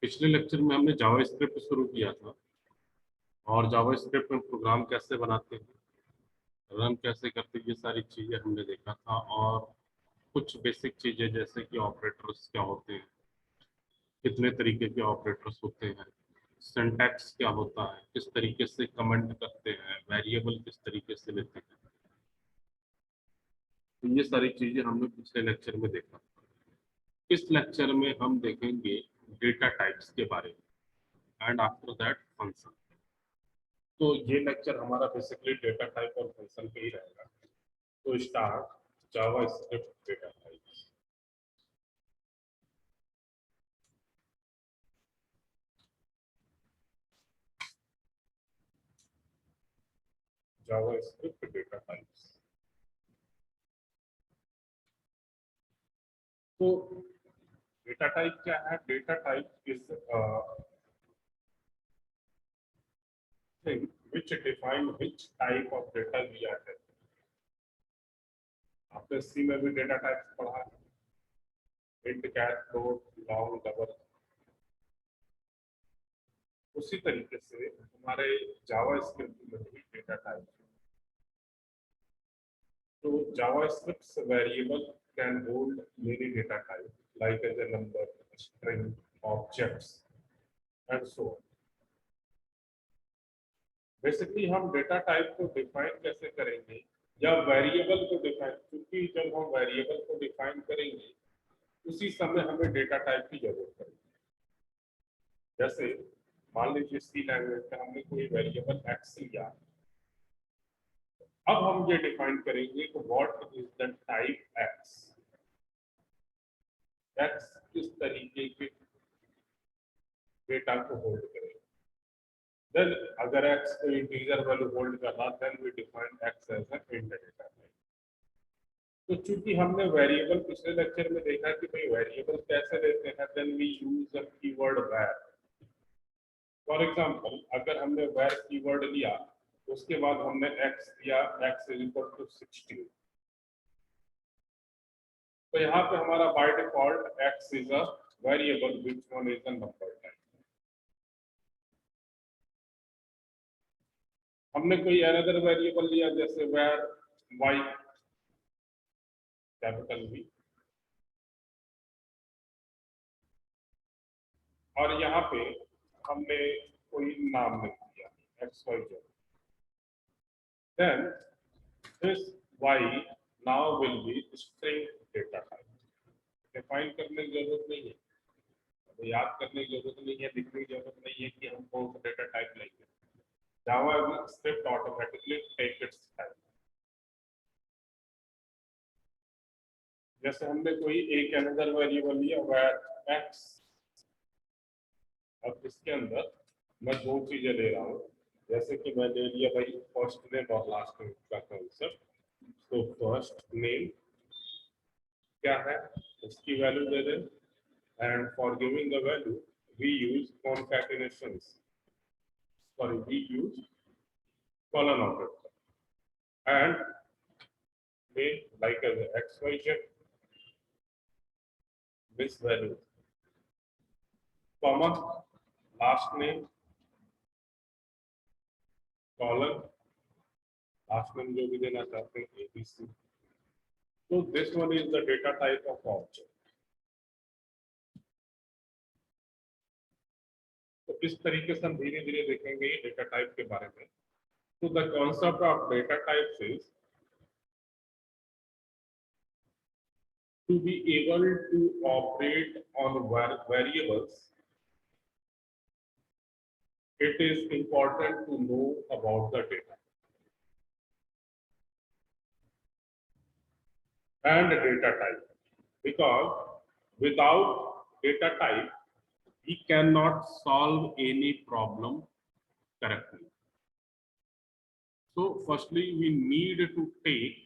पिछले लेक्चर में हमने जावास्क्रिप्ट शुरू किया था और जावास्क्रिप्ट में प्रोग्राम कैसे बनाते हैं, रन कैसे करते हैं, ये सारी चीज़ें हमने देखा था। और कुछ बेसिक चीज़ें जैसे कि ऑपरेटर्स क्या होते हैं, कितने तरीके के ऑपरेटर्स होते हैं, सिंटैक्स क्या होता है, किस तरीके से कमेंट करते हैं, वेरिएबल किस तरीके से लेते हैं, तो ये सारी चीज़ें हमने पिछले लेक्चर में देखा। इस लेक्चर में हम देखेंगे डेटा टाइप्स के बारे में एंड आफ्टर दैट फंक्शन। तो ये लेक्चर हमारा बेसिकली डेटा टाइप और फंक्शन पे ही रहेगा। तो start JavaScript data types. JavaScript data types. तो डेटा टाइप क्या है? Data type is thing which define which type of data we are getting. आपने सी में भी डेटा टाइप्स पढ़ा है, int, cat, float, long, double. उसी तरीके से हमारे जावास्क्रिप्ट में भी डेटा टाइप। तो JavaScript's variable can hold many data types, like as a number, string, objects, and so on. Basically हम डेटा टाइप को डिफाइन कैसे करेंगे या वेरिएबल को डिफाइन, क्योंकि जब हम वेरिएबल को डिफाइन करेंगे उसी समय हमें डेटा टाइप की जरूरत पड़ेगी। जैसे मान लीजिए सी लैंग्वेज में हमने कोई वेरिएबल एक्स लिया, अब हम ये डिफाइन करेंगे कि what is the type x. X किस तरीके के डेटा को होल्ड करेगा। देन अगर x को इंटीजर वैल्यू होल्ड करना, then we define x as an int data type. तो चूंकि हमने वेरिएबल पिछले लेक्चर में देखा कि भाई वेरिएबल कैसे लेते हैं, then we use a keyword var। For example अगर हमने var कीवर्ड लिया, उसके बाद हमने x दिया, x इज इक्वल टू 16, तो यहाँ पे हमारा by default x is a variable which one is a number type. हमने कोई अनदर वेरिएबल लिया जैसे var y कैपिटल V, और यहाँ पे हमने कोई नाम लिख दिया XYZ, then this y now will be string data type। Define करने की जरूरत नहीं है, याद करने की जरूरत नहीं है, लिखने की जरूरत नहीं है कि हम कौन सा डेटा टाइप लेंगे। JavaScript automatically take its type. जैसे हमने कोई एक अनदर वेरिएबल लिया var x, अब इसके अंदर मैं दो चीजें ले रहा हूँ, जैसे कि मैं ले लिया भाई फर्स्ट नेम और लास्ट नेम का कॉन्सेप्ट। तो फर्स्ट नेम क्या है उसकी वैल्यू दे दें, and for giving the value we use concatenations, sorry we use colon operator and name like as XYZ, this value, comma, last name, colon, last name जो भी देना चाहते हैं ABC। तो this one is the data type of object। तो इस तरीके से हम धीरे धीरे देखेंगे ये डेटा टाइप के बारे में। तो the concept of data types is to be able to operate on variables, it is important to know about the data and data type, because without data type we cannot solve any problem correctly. So firstly we need to take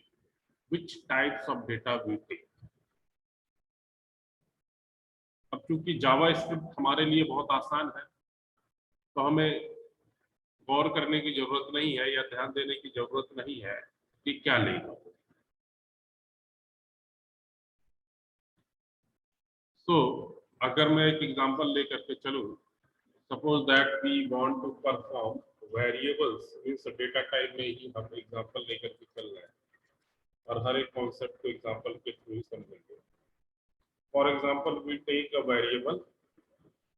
which types of data we take। अब चूंकि जावा script हमारे लिए बहुत आसान है, तो हमें गौर करने की जरूरत नहीं है या ध्यान देने की जरूरत नहीं है कि क्या लेगा। सो अगर मैं एक एग्जांपल लेकर के चलूं, suppose that we want to perform variables, means data type में ही हम एग्जांपल लेकर के चल रहे हैं और हर एक कॉन्सेप्ट को एग्जांपल के थ्रू ही समझेंगे। For example we take a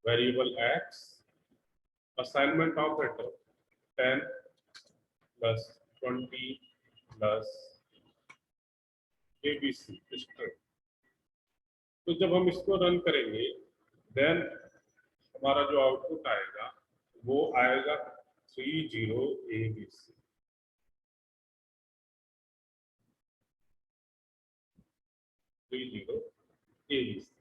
variable x, assignment operator 10 plus 20 plus abc string। तो जब हम इसको रन करेंगे देन हमारा जो आउटपुट आएगा वो आएगा 30 abc। 30 abc।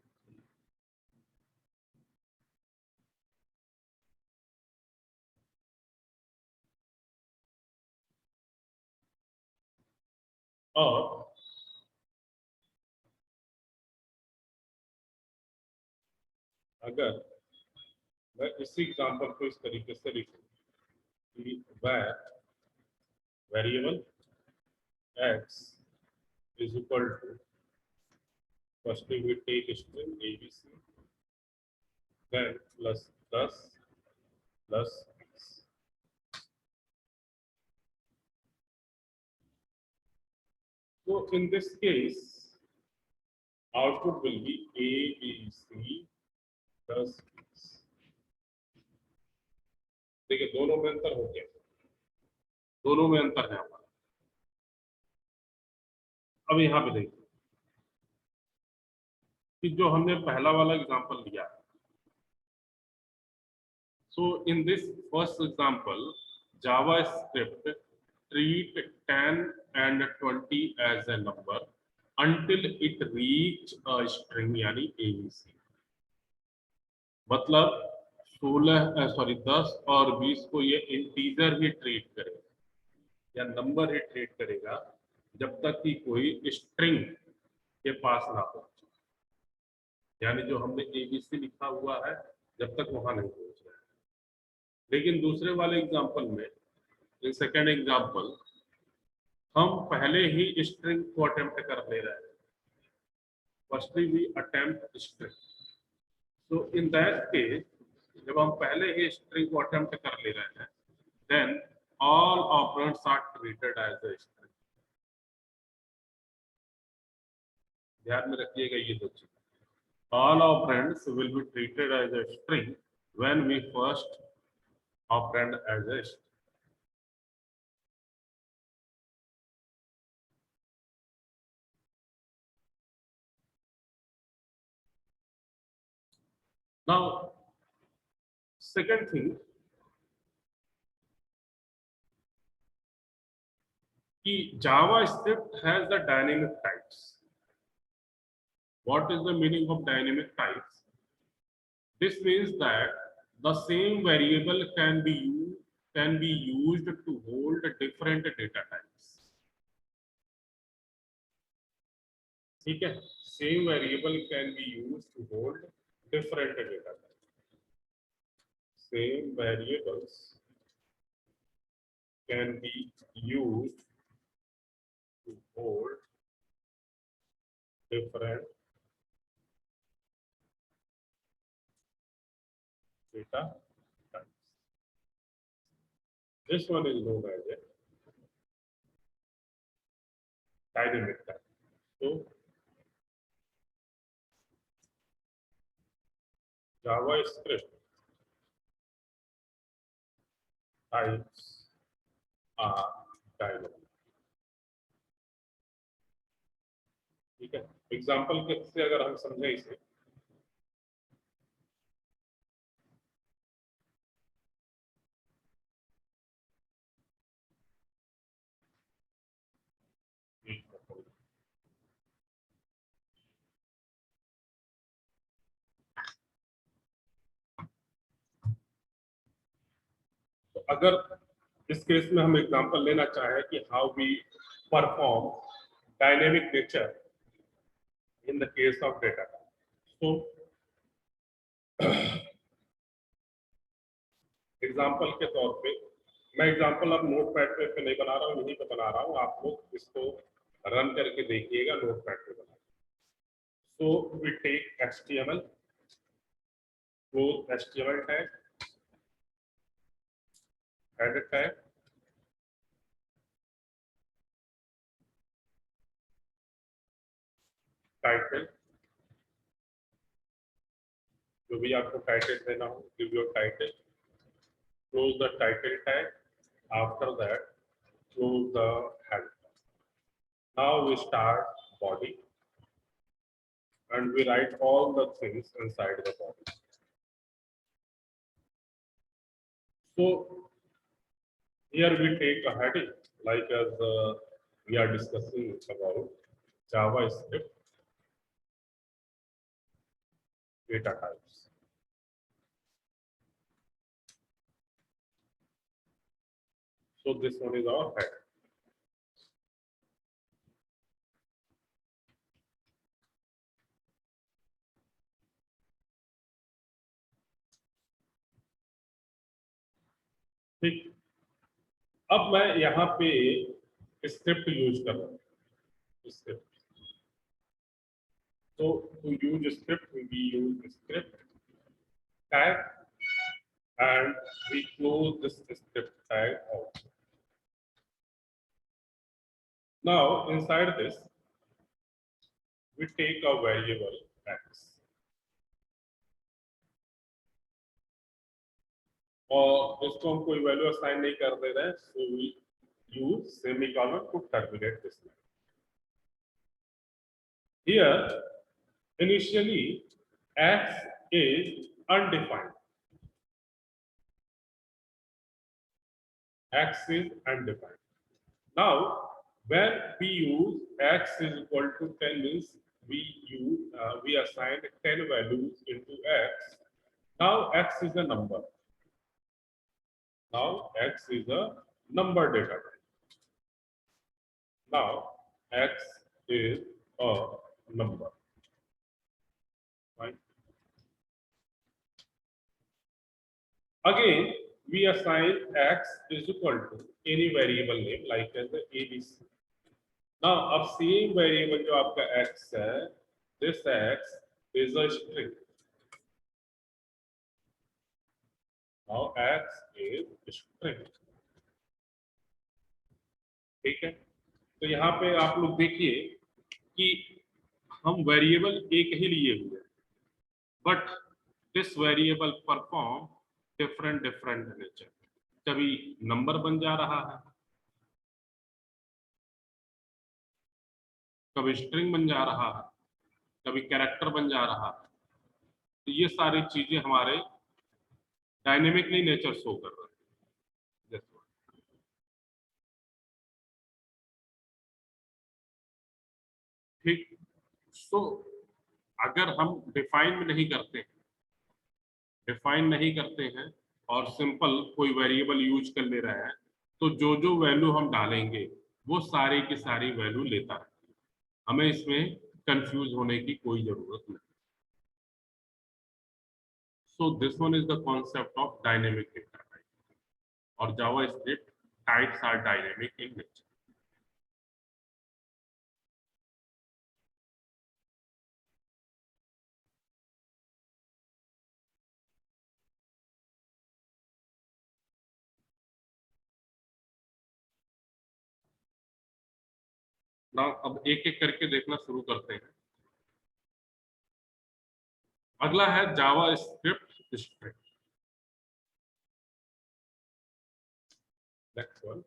और अगर मैं इसी एग्जांपल को इस तरीके से लिखूं कि variable x is equal to, firstly we take string abc, then plus 10 plus x। So in this case output will be abc plus x। देखिए दोनों में अंतर हो गया, दोनों में अंतर है हमारा। अब यहाँ पे देखिए कि जो हमने पहला वाला एग्जांपल लिया, so in this first example JavaScript treat 10 and 20 as a number until it reach a string यानी abc। मतलब 10 और 20 को ये इंटीजर ही ट्रीट करेगा या नंबर ही ट्रीट करेगा जब तक कि कोई स्ट्रिंग के पास ना पहुंचे, यानी जो हमने एबीसी लिखा हुआ है जब तक वहां नहीं पहुंच रहा है। लेकिन दूसरे वाले एग्जांपल में, इन सेकेंड एग्जांपल, हम पहले ही स्ट्रिंग को अटेम्प्ट कर ले रहे हैं। Firstly we attempt string. So in that case जब हम पहले ही स्ट्रिंग को अटेम्प्ट कर ले रहे हैं then all operands are treated as a string. ध्यान में रखिएगा ये दो चीज। All operands will be treated as a string when we first operand as a string। Now, second thing कि JavaScript has the dynamic types। What is the meaning of dynamic types? This means that the same variable can be used to hold different data types। ठीक है, same variable can be used to hold different data types। Same variables can be used to hold different data types। This one is known as a dynamic type। So JavaScript types are dynamic। ठीक है, example के से अगर हम समझे इसे, तो अगर इस केस में हम एग्जांपल लेना चाहें कि how we perform dynamic nature in the case of data, तो एग्जांपल के तौर पे मैं एग्जांपल अब नोटपैड पे नहीं बना रहा हूँ, यहीं पे बना रहा हूँ। आप लोग इसको रन करके देखिएगा नोटपैड पे बना। So we take HTML close HTML tag, header tag, title, जो भी आपको टाइटल देना हो, give your title, close the title tag, after that close the header. Now we start body and we write all the things inside the body. So here we take a heading, like as we are discussing about JavaScript data types. So this one is our head. ठीक, अब मैं यहाँ पे script use कर रहा हूँ। Script, so to use script we use script tag and we close this script tag also. Now inside this we take a variable x और इसको हम कोई वैल्यू असाइन नहीं कर दे रहे हैं, so we use semicolon to terminate this line. Here initially x is undefined. X is undefined. Now when we use x is equal to 10 means we assign 10 values into x. Now x is a number. Now x is a number data type. Now x is a number. Right? Again, we assign x is equal to any variable name like as the ABC. Now, अब same variable जो आपका x है, this x is a string. Now x is string. ठीक है, तो यहाँ पे आप लोग देखिए कि हम वेरिएबल एक ही लिए हुए हैं, but this variable perform different nature. कभी नंबर बन जा रहा है, कभी स्ट्रिंग बन जा रहा है, कभी कैरेक्टर बन जा रहा है. तो ये सारी चीजें हमारे डायनेमिकली नेचर शो कर रहे हैं. ठीक, सो अगर हम डिफाइन नहीं करते हैं और सिंपल कोई वेरिएबल यूज कर ले रहा है, तो जो जो वैल्यू हम डालेंगे वो सारी की सारी वैल्यू लेता है. हमें इसमें कंफ्यूज होने की कोई जरूरत नहीं. So this one is the concept of dynamic data type और JavaScript types are dynamic in nature. ना अब एक एक करके देखना शुरू करते हैं. अगला है JavaScript string. Next one.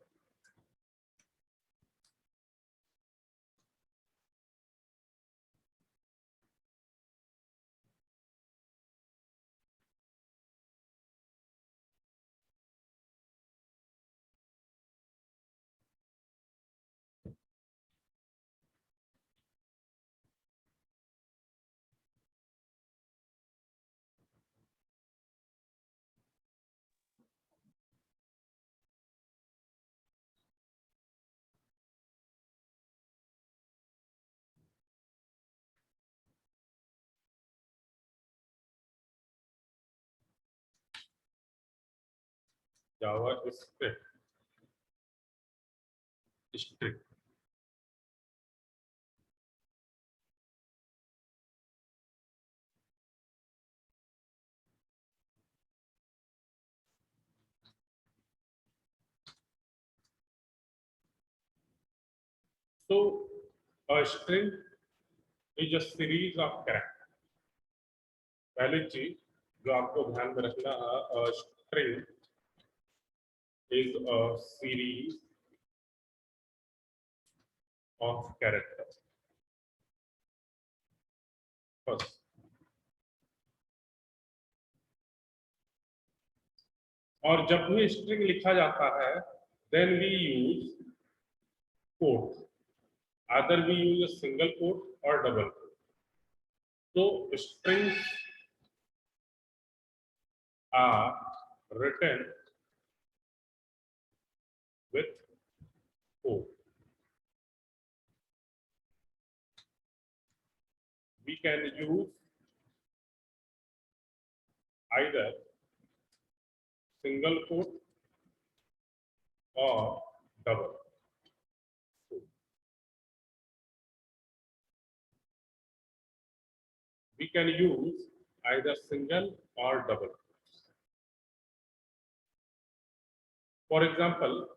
JavaScript string. So a string is a series of characters. पहली चीज जो आपको ध्यान में रखना है, a string is a series of characters. First, और जब भी स्ट्रिंग लिखा जाता है, then we use quote. Either we use a single quote or double quote. So strings are written with quote. We can use either single quote or double. We can use either single or double. For example,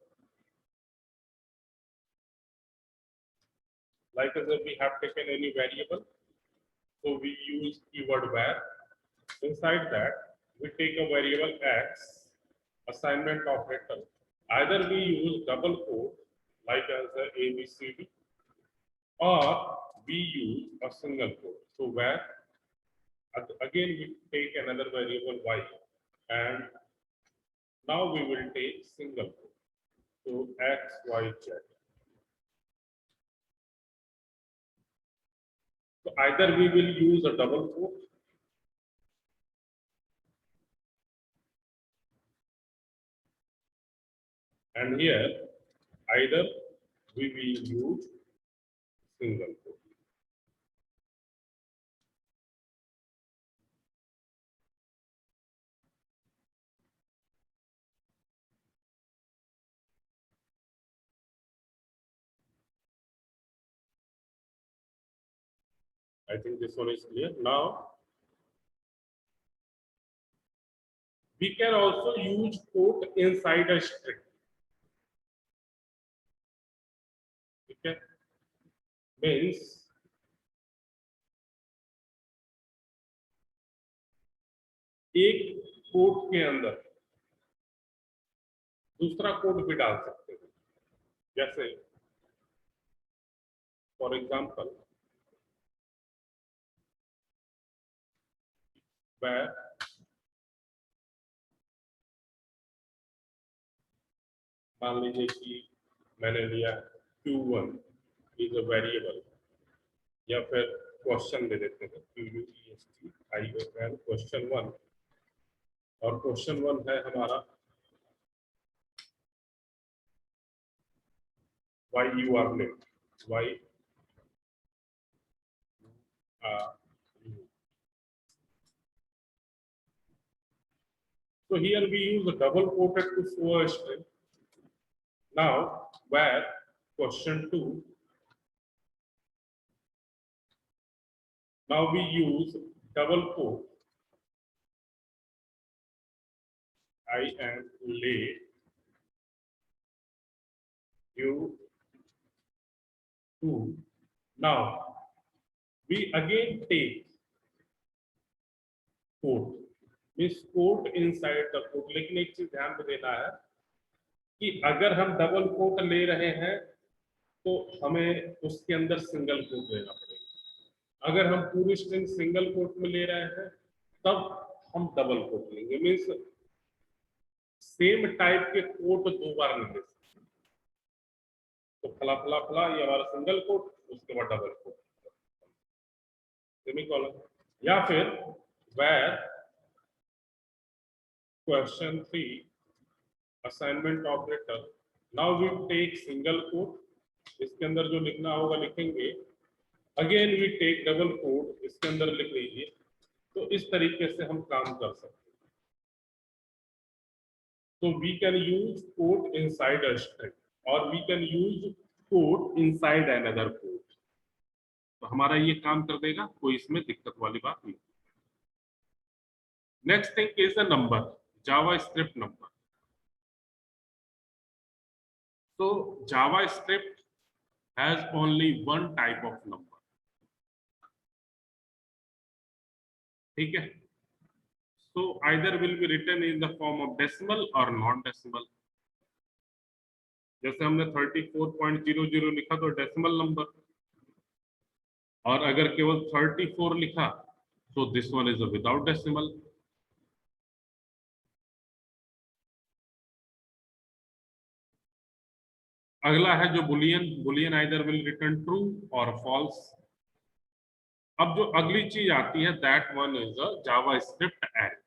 like as if we have taken any variable, so we use keyword where. Inside that, we take a variable x, assignment operator. Either we use double quote, like as a b c d, or we use a single quote. So where again we take another variable y, and now we will take single quote. So x, y, z. So either we will use a double quote and here either we will use single quote. I think this one is clear. Now we can also use quote inside a string. Okay, means एक coat के अंदर दूसरा coat भी डाल सकते हैं, जैसे for example where मान लीजिए कि मैंने लिया q1 इज अ वेरिएबल, या फिर क्वेश्चन दे देते हैं QUESTION क्वेश्चन 1, और क्वेश्चन 1 है हमारा why you are late, why so here we use a double quoted to show a string. Now where question 2, now we use double quote, I am late due to. Now we again take quote, means quote inside the quote. लेकिन एक चीज ध्यान में देना है कि अगर हम डबल कोट ले रहे हैं तो हमें उसके अंदर सिंगल कोट लेना पड़ेगा। अगर हम पूरी स्ट्रिंग सिंगल कोट में ले रहे हैं तब हम डबल कोट लेंगे, मीन्स सेम टाइप के कोट दो बार नहीं ले सकते। तो फला फला फला ये हमारा सिंगल कोट, उसके बाद डबल कोट, सेमीकोलन। या फिर where question 3 assignment operator, now we take single quote, इसके अंदर जो लिखना होगा लिखेंगे, again we take double quote, इसके अंदर लिख लीजिए। तो इस तरीके से हम काम कर सकते हैं। तो we can use quote inside a string और we can use quote inside another quote. तो हमारा ये काम कर देगा, कोई इसमें दिक्कत वाली बात नहीं। Next thing is a number, JavaScript number. तो JavaScript has only one type of number. ठीक है, so either will be written in the form of decimal or non-decimal. जैसे हमने 34.00 लिखा तो डेसिमल नंबर, और अगर केवल 34 लिखा तो this one is without decimal. अगला है जो Boolean. Boolean either will return true और फॉल्स. अब जो अगली चीज आती है that one is a Java script array.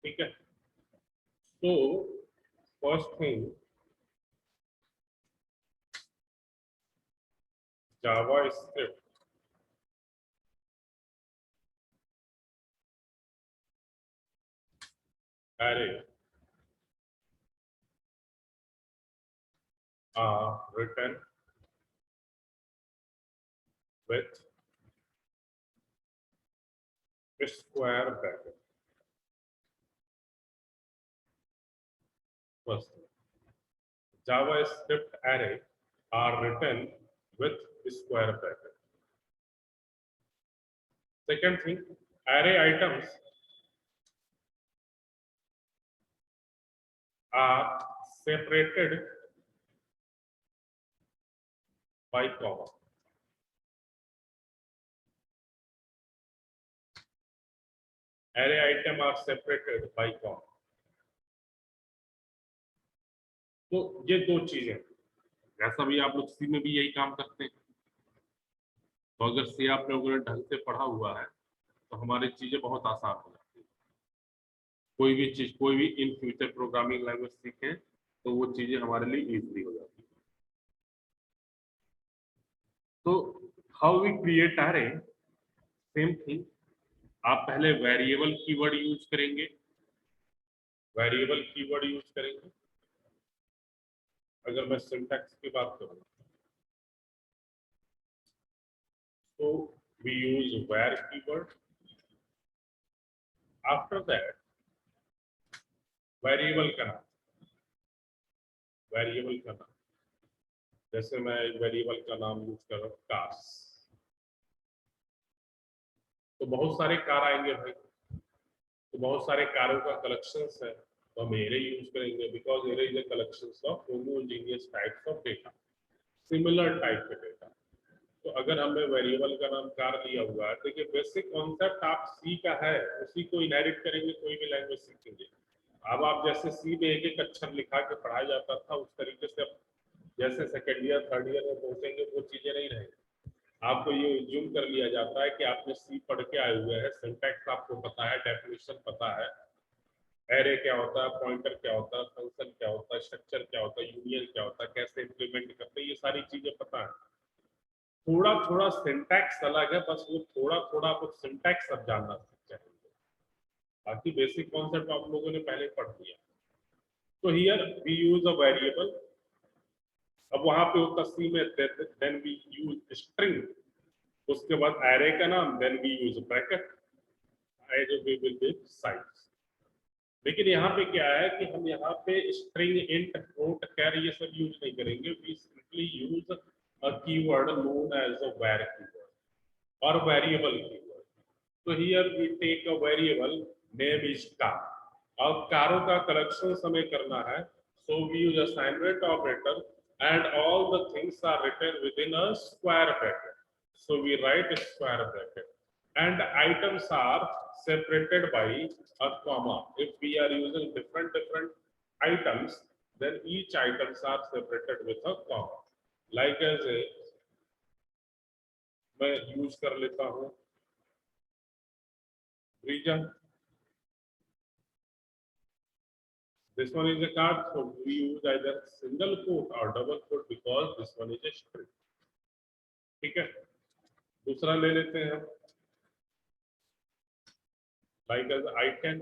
ठीक है, तो first thing Java script array are written with square bracket. First, JavaScript array are written with square bracket. Second thing, array items are separated by comma. Array item are separated by comma. तो ये दो चीजें, जैसा भी आप लोग सी में भी यही काम करते हैं, तो अगर सी आप लोगों ने ढंग से पढ़ा हुआ है तो हमारी चीजें बहुत आसान हो जाती है. कोई भी चीज, कोई भी इन फ्यूचर प्रोग्रामिंग लैंग्वेज सीखें तो वो चीजें हमारे लिए इजीली हो जाती है. तो how we create array, same thing. आप पहले वेरिएबल कीवर्ड यूज करेंगे. वेरिएबल कीवर्ड यूज करेंगे. अगर मैं सिंटैक्स की बात करूं तो we use var keyword. After that variable का नाम, वेरिएबल का नाम, जैसे मैं एक वेरिएबल का नाम यूज कर रहा हूं कार्स, तो बहुत सारे कार आएंगे भाई, तो बहुत सारे कारों का कलेक्शंस है, तो हम एरे यूज करेंगे because array is a collections of homogeneous types of data, similar type के डेटा. तो अगर हमने वेरिएबल का नाम कार दिया हुआ है, देखिए बेसिक कॉन्सेप्ट आप सी का है, उसी को इनहेरिट करेंगे कोई भी लैंग्वेज सीखेंगे. अब आप जैसे सी में एक एक अक्षर लिखा के पढ़ाया जाता था उस तरीके से अब जैसे सेकेंड ईयर थर्ड ईयर में पहुंचेंगे वो चीजें नहीं रहेंगी. आपको ये ज्यूम कर लिया जाता है कि आपने सी पढ़ के आए हुए हैं, सिंटैक्स आपको पता है, डेफिनेशन पता है, एरे क्या होता है, पॉइंटर क्या होता है, फंक्शन क्या होता है, स्ट्रक्चर क्या होता है, यूनियन क्या होता है, कैसे इंप्लीमेंट करते हैं, ये सारी चीजें पता है. थोड़ा थोड़ा सिंटैक्स अलग है, बस वो थोड़ा थोड़ा आप सिंटैक्स अब जानना चाहिए, बाकी बेसिक कॉन्सेप्ट आप लोगों ने पहले पढ़ लिया. तो here we use a variable. अब वहां पे होता सी में देन वी यूज स्ट्रिंग, उसके बाद एरे का नाम, then we use bracket, as we will give size. लेकिन यहाँ पे क्या है कि हम यहाँ पे स्ट्रिंग, इंट, फ्लोट, कैर ये सब यूज नहीं करेंगे. We simply use a keyword known as a var keyword और वेरिएबल कीवर्ड. तो here we take a variable name is car. अब कारों का कलेक्शन हमें करना है, so we use assignment operator and all the things are written within a square bracket. So we write a square bracket and items are separated by a comma. If we are using different items, then each items are separated with a comma. Like as a मैं use कर लेता हूं region. This one is a card, so we use either single quote or double quote because this one is a string. ठीक है, दूसरा ले लेते हैं हम, like as I10.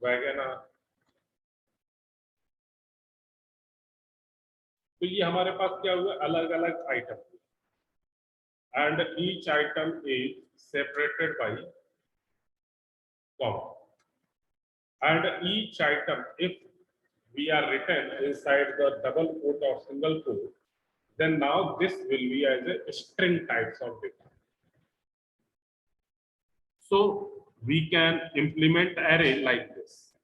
वैगनर। तो ये हमारे पास क्या हुआ, अलग अलग item, and each item is separated by comma, and each item, if we are written inside the double quote or single quote, then now this will be as a string types of data. So we can implement array like this.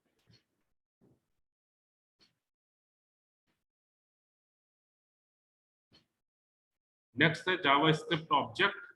Next है JavaScript object.